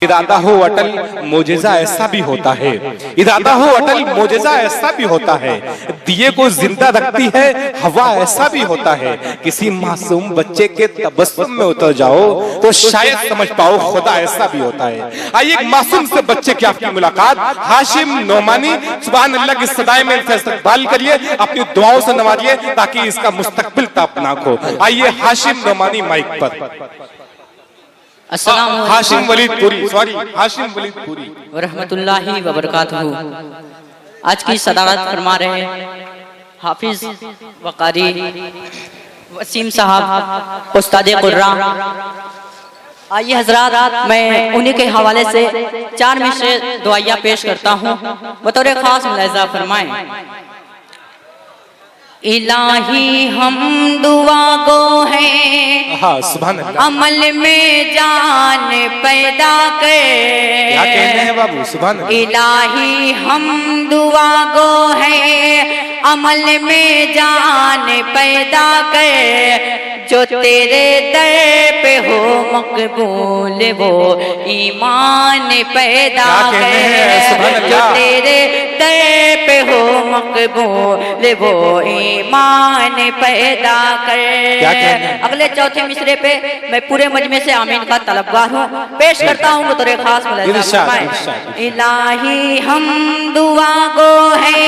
इरादा हो अटल मोजेजा ऐसा भी होता है, इरादा हो अटल मोजेजा ऐसा भी होता है, दिए को जिंदा रखती है हवा ऐसा भी होता है। किसी मासूम बच्चे के तबस्सुम में उतर जाओ तो शायद समझ पाओ खुदा ऐसा भी होता है। आइए एक मासूम से बच्चे की आपकी मुलाकात हाशिम नोमानी, सुभान अल्लाह की सदाएं में इस्तकबाल करिए, अपनी दुआओं से नवाजिए ताकि इसका मुस्तकबिल तापनाक हो। आइए हाशिम नोमानी माइक पर। हाशिम वलीदपुरी, सॉरी हाशिम वलीदपुरी रहमतुल्लाहि व बरकातहू। आज की सदारत फरमा रहे हाफिज वकारी वसीम साहब उस्ताद कुर्रा। आइए हजरात, मैं उन्हीं के हवाले से 4 मिसरे दुआया पेश करता हूँ, बतौर खास मुलाहिजा फरमाएं। इलाही हम दुआ गो हैं, अमल में जान पैदा कर। क्या कहने हैं बाबू? सुभान अल्लाह। इलाही हम दुआ गो हैं, अमल में जान पैदा कर। जो तेरे दर पे हो मकबूल वो ईमान पैदा कर। जो तेरे दर पे हो मकबूल वो ईमान पैदा कर। अगले चौथे मिसरे पे मैं पूरे मजमे से आमीन का तलबगार हूँ, पेश करता हूँ बतौर खास मुलाहिजा। इलाही हम दुआ गो है,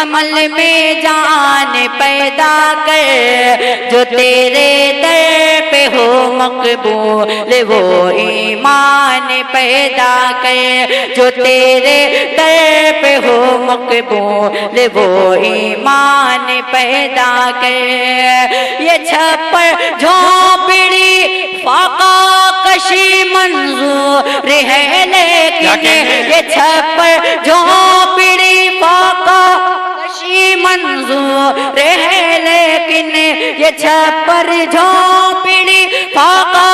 अमल में जान पैदा कर। जो तेरे दर पे हो मकबूल वो ईमान पैदा कर। जो तेरे दर पे हो मकबूल वो ईमान पैदा कर। ये छप्पर झोपड़ी फाका कशी मंजूर है, लेकिन ये छप्पर झोपड़ी फाका कशी मंजूर है, लेकिन ये छप्पर झोपड़ी फाका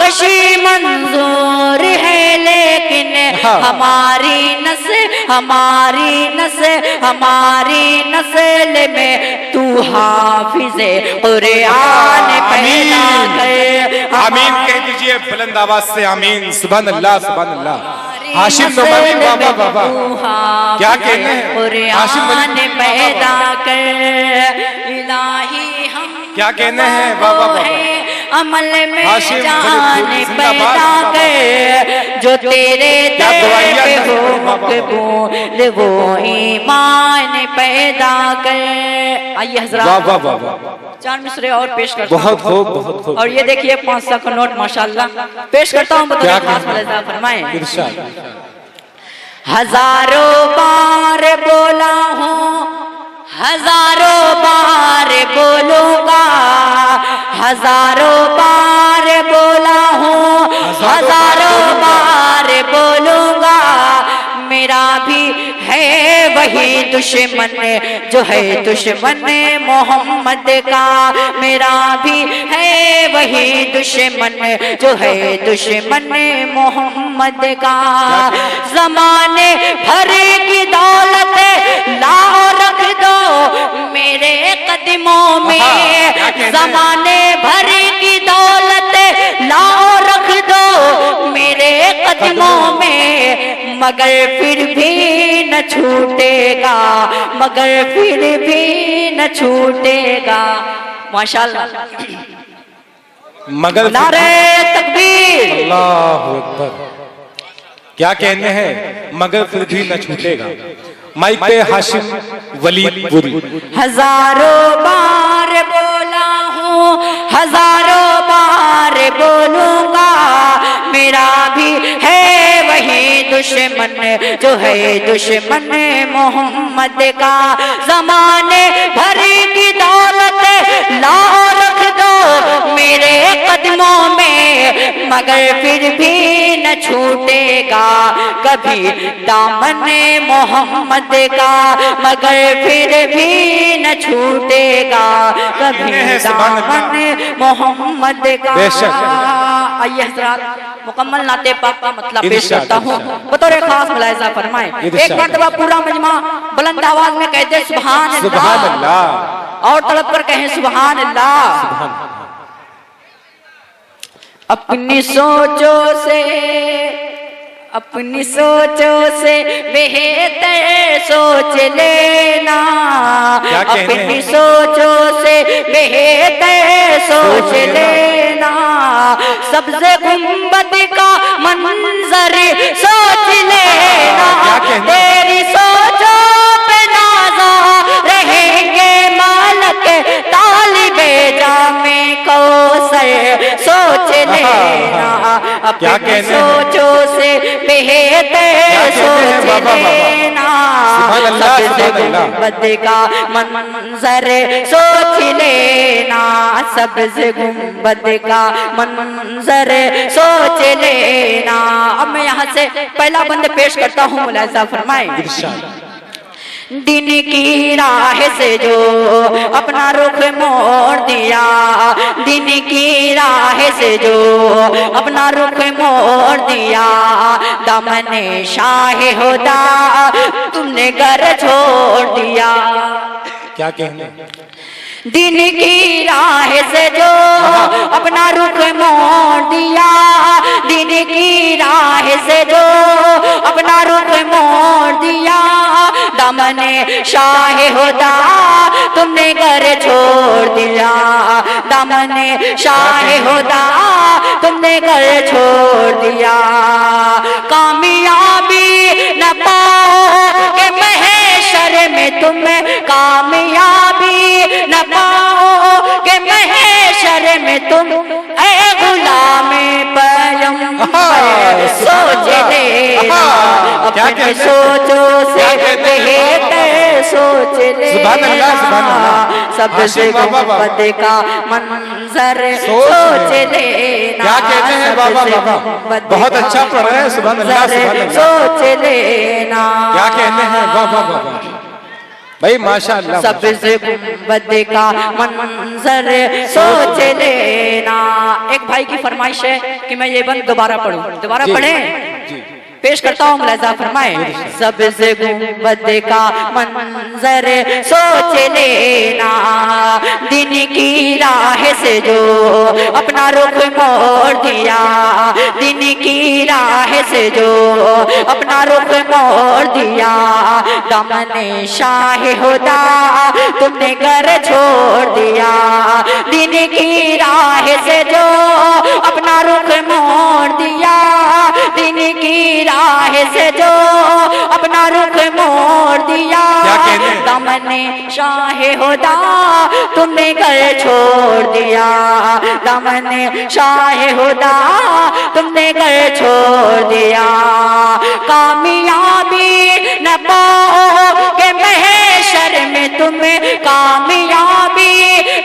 कशी मंजूर है। लेकिन हमारी नस्ल में तू हाफिज़े कुरान पैदा कर। आमीन कह दीजिए बुलंद आवाज से, आमीन। सुभान अल्लाह, सुभान अल्लाह। हाशिम नोमानी बाबा बाबा क्या कहने हैं? कुरान पैदा कर। इलाही हम क्या कहने हैं बाबा बाबा? अमल में जान पैदा कर। जो तेरे दर पे हो मकबूल वो ईमान पैदा कर। आइए हज़रात, 4 मिसरे और पेश करता हूँ। बहुत खूब, बहुत खूब। और ये देखिए 500 का नोट माशाल्लाह पेश करता हूँ, बतौर खास मुलाहिजा फरमाएं। हजारों बार बोला हूँ, हजारों बार बोलूंगा। हजारों बार बोला हूँ, हजारों बार बोलूंगा। मेरा भी है वही दुश्मन जो है दुश्मन मोहम्मद का। मेरा भी है वही दुश्मन जो है दुश्मन मोहम्मद का। ज़माने भर की दौलत लाओ रख दो मेरे कदमों में। ज़माने भर की दौलत लाओ रख दो मेरे कदमों में। मगर फिर भी न छूटेगा, मगर फिर भी न छूटेगा। माशाल्लाह, मगर नारे तकबीर, अल्लाहु अकबर। क्या कहने हैं? मगर फिर भी न छूटेगा। माइक पे हाशिम वलीदपुरी। हजारों बार बोला हूँ, हजारों बार बोलूंगा। मेरा भी है वही दुश्मन जो है दुश्मन मोहम्मद का। ज़माने भर की दौलत लाओ रख दो मेरे कदमों में। मगर फिर भी न छूटेगा कभी दामन मोहम्मद का। मगर फिर भी न छूटेगा कभी दामन मोहम्मद का। आइए हज़रात, मुकम्मल नाते पाक का मतलब पेश करता हूँ, बतौर खास मुलाहिजा फरमाएं। एक मरतबा पूरा मजमा बुलंद आवाज में कहते सुभान अल्लाह, और तड़प कर कहें सुभान अल्लाह। अपनी सोचों से अपनी सोचों से बेहतर सोच लेना, अपनी सोचों से बेहतर सोच लेना, सब्ज़ गुंबद का मंजर सोच लेना, तेरी सोचों पे नाज़ा रहेंगे मालक तालिबे जामे कौसर सोच लेना, अपनी सोचों से बेहतर सोच लेना, सब्ज़ गुंबद का मंजर सोच लेना, सब्ज़ गुंबद का मंजर सोच लेना। अब मैं यहाँ से पहला बंद पेश करता हूँ, मुलाहिज़ा फरमाएं। दिन की राह से जो अपना रुख मोड़ दिया, दिन की राह से जो अपना रुख मोड़ दिया, दामने शाह हुदा तुमने घर छोड़ दिया। क्या कहने? दिन की राह से जो अपना रुख मोड़ दिया, दिन की राह से जो अपना रुख मोड़ दिया, दामने शाह हुदा तुमने घर छोड़ दिया, दामने शाह हुदा तुमने घर छोड़ दिया। कामयाबी न पाओगे महशर में तुम, कामयाबी न पाओगे महशर में तुम, ऐ गुलामे पैगंबर सोच लेना, अपनी सोचों से बेहतर सोच लेना, सब्ज़ गुंबद का मंजर सोच लेना। क्या कहते हैं बाबा? बाबा बहुत अच्छा पढ़ रहे हैं, सुभान अल्लाह, सुभान अल्लाह। सोच लेना। क्या कहते हैं बाबा? बाबा भाई माशाअल्लाह, सब्ज़ गुंबद का मंजर सोच लेना। एक भाई की फरमाइश है कि मैं ये बंद दोबारा पढ़ूं, दोबारा पढ़ें, पेश करता हूँ, मुलाहिज़ा फरमाएं। सब्ज़ गुंबद का मंजर सोच लेना, दिन की राह से जो अपना रुख मोड़ दिया, दिन की राह से जो अपना रुख मोड़ दिया, दामने शाह हुदा तुमने घर छोड़ दिया, दिन की राह से जो अपना रुख मोड़ दिया, दिन की राह से जो अपना रुख मोड़ दिया, दामने शाह हुदा तुमने घर छोड़ दिया, दामने शाह हुदा तुमने घर छोड़ दिया। कामयाबी न पाओगे महशर में तुम, कामयाबी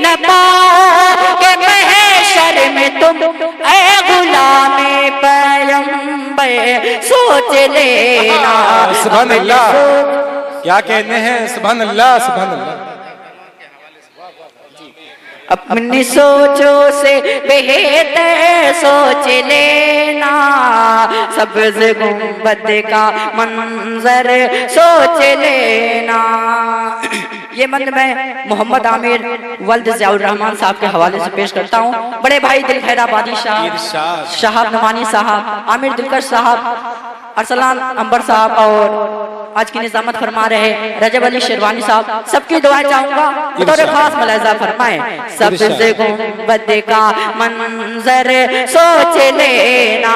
न पाओगे महशर में तुम, ऐ गुलामे पैगंबर सोच लेना। सुभान अल्लाह, क्या कहने हैं? सुभान अल्लाह, सुभान अल्लाह। अपनी सोचों से बेहतर सोच लेना, सब्ज़ गुंबद का मंजर सोच लेना। ये मंद मैं मोहम्मद आमिर वल्द ज़ियाउर रहमान साहब के हवाले से पेश करता हूँ। बड़े भाई दिल खैराबादी साहब, शहाब नमानी साहब, आमिर दिलकश साहब, अरसलान अंबर साहब और आज की निजामत फरमा रहे रजब अली शेरवानी साहब, सबकी दुआएं चाहूंगा, बतौर खास मुलाहिज़ा फरमाएं। सब्ज़ गुंबद का मंजर सोच लेना,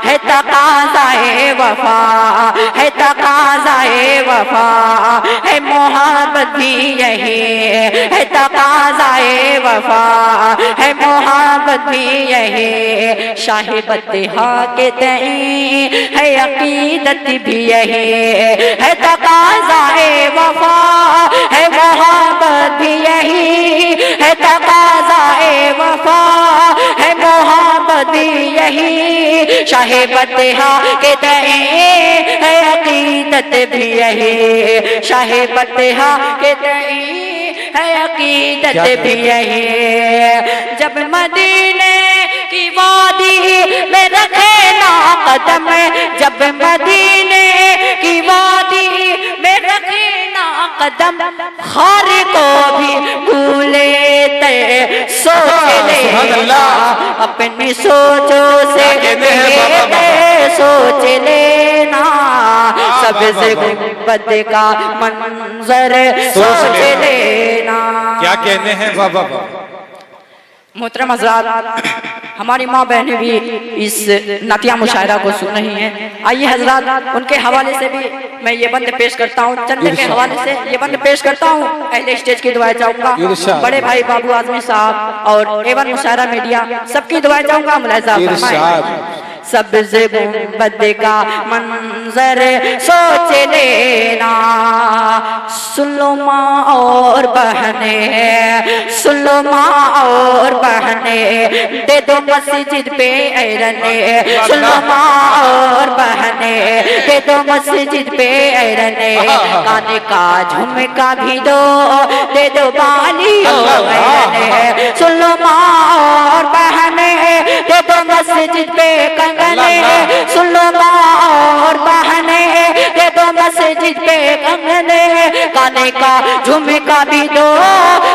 है तकाज़ाए वफा, है तकाज़ाए वफा, है मोहब्बत भी यही, है तकाज़ाए वफा, है मोहब्बत भी यही, शाहिबत के तई है अकीदत भी यही, है तकाज़ाए वफा, है मोहब्बत भी यही, है तकाज़ाए वफा, है मोहब्बत भी यही, शाहिबत के तई है अकीदत भी यही, शाहिबत के तई है अकीदत भी यही। जब मदीने की वादी में रखे ना कदम, जब मदीने की वादी में रखे ना कदम, खार को भी भूले ते सोच लेना, अपनी सोचों से सोच लेना, सबसे गुंबद का मंजर सोच लेना। क्या कहने हैं वाह वाह वाह। मोहतरम हजरात, हमारी माँ बहनें भी इस नातिया मुशायरा को सुन रही हैं। आइए हजरात, उनके हवाले से भी मैं ये बंद पेश करता हूँ, चंदे के हवाले से ये बंद पेश करता हूँ। पहले स्टेज की दुआएं चाहूंगा, बड़े भाई बाबू आजमी साहब और एवन मुशायरा मीडिया सबकी दुआएं चाहूंगा। मुलाहिजा फरमाएं। सबसे गुंबद का मंजर सोच लेना, सुन लो माँ और बहने, सुन लो माँ और बहने, दे दो मस्जिद पे रहने, सुन लो माँ और बहने, दे दो मस्जिद पे रहने, काने का झुमका भी दो, दे दो बालियों रहने, सुन लो माँ और बहने, दे दो मस्जिद पे कंगने, सुन लो माँ और बहने, दे दो मस्जिद पे कंगने, काने का झुमका भी दो,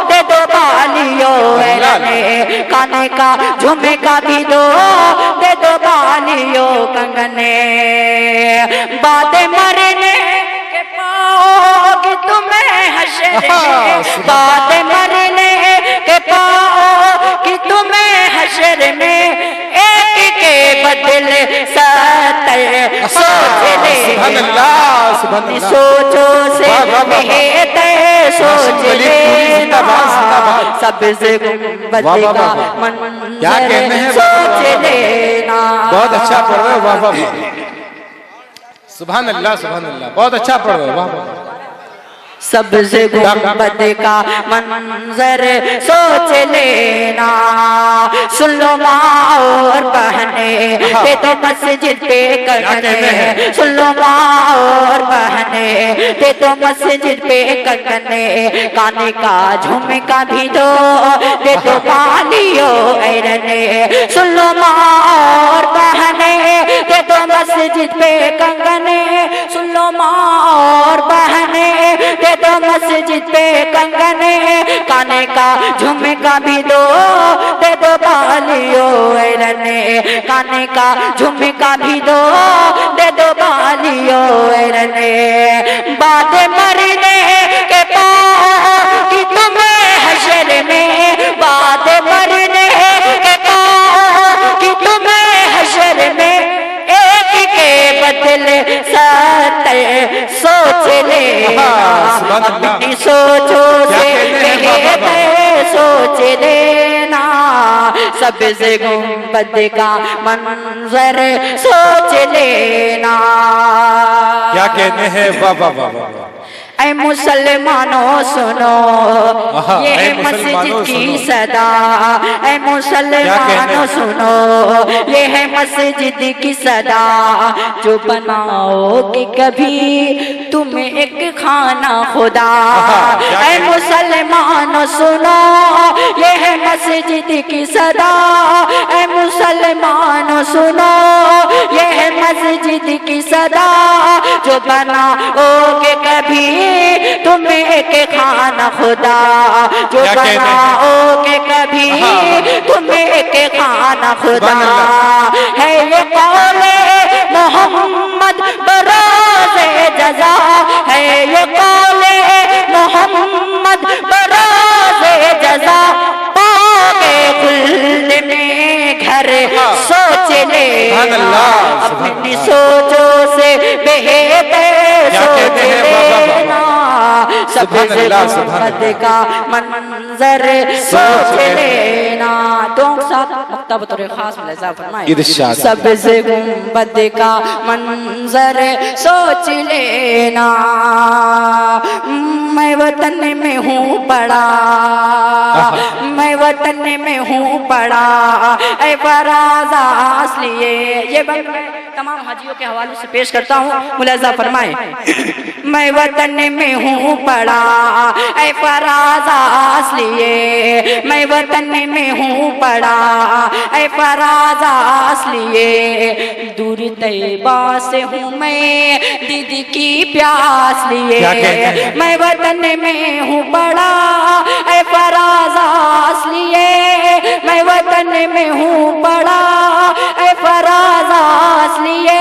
दे दो बालियों रहने, काने का झुमका भी दो, दे दो बालियों कंगने, बातें मरने के पाओगे तुम्हें हश्र में, बातें मरने के पाओगे तुम्हें हश्र में, एक के बदले 70 सोच लेना, सोचो से बेहतर सोच लेना, सबसे गुंबद का मंजर सोच लेना। बहुत अच्छा पढ़ रहे हो, वाह वाह वाह। सुभान अल्लाह सुभान अल्लाह, बहुत अच्छा पढ़ रहे हो, वाह वाह। सबसे गुंबद का मंजर सोच लेना, सुन लो माँ और बहने, दे दो मस्जिद पे कंगने, सुन लो माँ और बहने, दे दो मस्जिद पे कंगने, काने का झुमका भी दो, दे दो बालियों रहने, सुन लो माँ और बहने, दे दो मस्जिद पे कंगने, सुन लो माँ और बहने, दे दो मस्जिद पे कंगने, काने का झुमका भी दो, दे दो बालियों रहने, काने का झुमका भी दो, दे दो बालियों रहने, बातें मरने के पाओ कि तुम्हें हश्र में, बातें मरने के पाओ कि तुम्हें हश्र में, एक के बदले 70 सोच लेना, अपनी सोचो से बेहतर सोच लेना, सबसे गुंबद का मंजर सोच लेना। क्या कहने हैं वाह वाह वाह वाह। ऐ मुसलमानों सुनो, ये है मस्जिद की सदा, ऐ मुसलमानों सुनो, ये है मस्जिद की सदा, जो बनाओगे कभी तुम एक खाना खुदा, ऐ मुसलमानों सुनो, ये है मस्जिद की सदा, ऐ मुसलमानों सुनो, ये है मस्जिद की सदा, जो बनाओगे कभी तुम एक खाना खुदा, जो बनाओगे कभी तुम एक खाना खुदा, है ये कौले मोहम्मद बरोज़े जज़ा, है ये कौले मोहम्मद बरोज़े जज़ा, पाओगे खुल्द में घर सोच लेना, अपनी सोचों से बेहतर सोच लेना, सबसे गुंबद का मंजर सोच लेना। तो साथ मक्तब बतौर खास मुलाहिजा फरमाएं, सबसे गुंबद का मंजर सोच लेना, मैं वतन में हूँ पड़ा, मैं वतन में हूँ पड़ा, ऐ फराज़ लिए, ये बंद मैं तमाम हाजियों के हवाले से पेश करता हूँ, मुलाहिजा फरमाएं। मैं वतन में हूँ पड़ा, ऐ फराज़ लिए, मैं वतन में हूँ पड़ा, ऐ फराज़ लिए, दूर तैबा से हूँ मैं दीदी की प्यास लिए, मैं वतन में हूँ पड़ा, ऐ फराज़ लिए, मैं वतन में हूँ पड़ा, ऐ फराज़ लिए,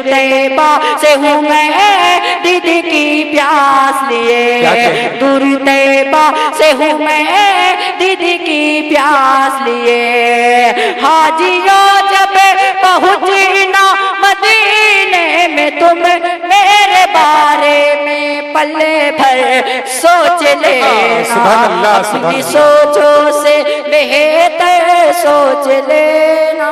तैबा से हूँ मैं दीदी की प्यास लिए, दूर तैबा से हूँ मैं दीदी की प्यास लिए। हाजियों जब पहुँची ना मदीने में तुम मेरे बारे में पल्ले भर सोच लेना, अपनी सोचों से बेहतर सोच लेना।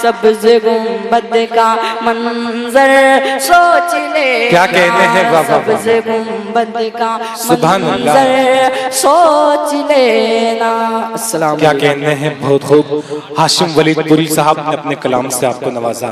सब्ज़ गुंबद का मंजर सोच लेना, क्या कहते हैं बाबा, सब्ज़ गुंबद का सुभान अल्लाह, मंजर सोच लेना। अस्सलाम क्या कहते हैं, बहुत खूब। हाशिम वलीदपुरी साहब ने अपने कलाम से आपको नवाजा।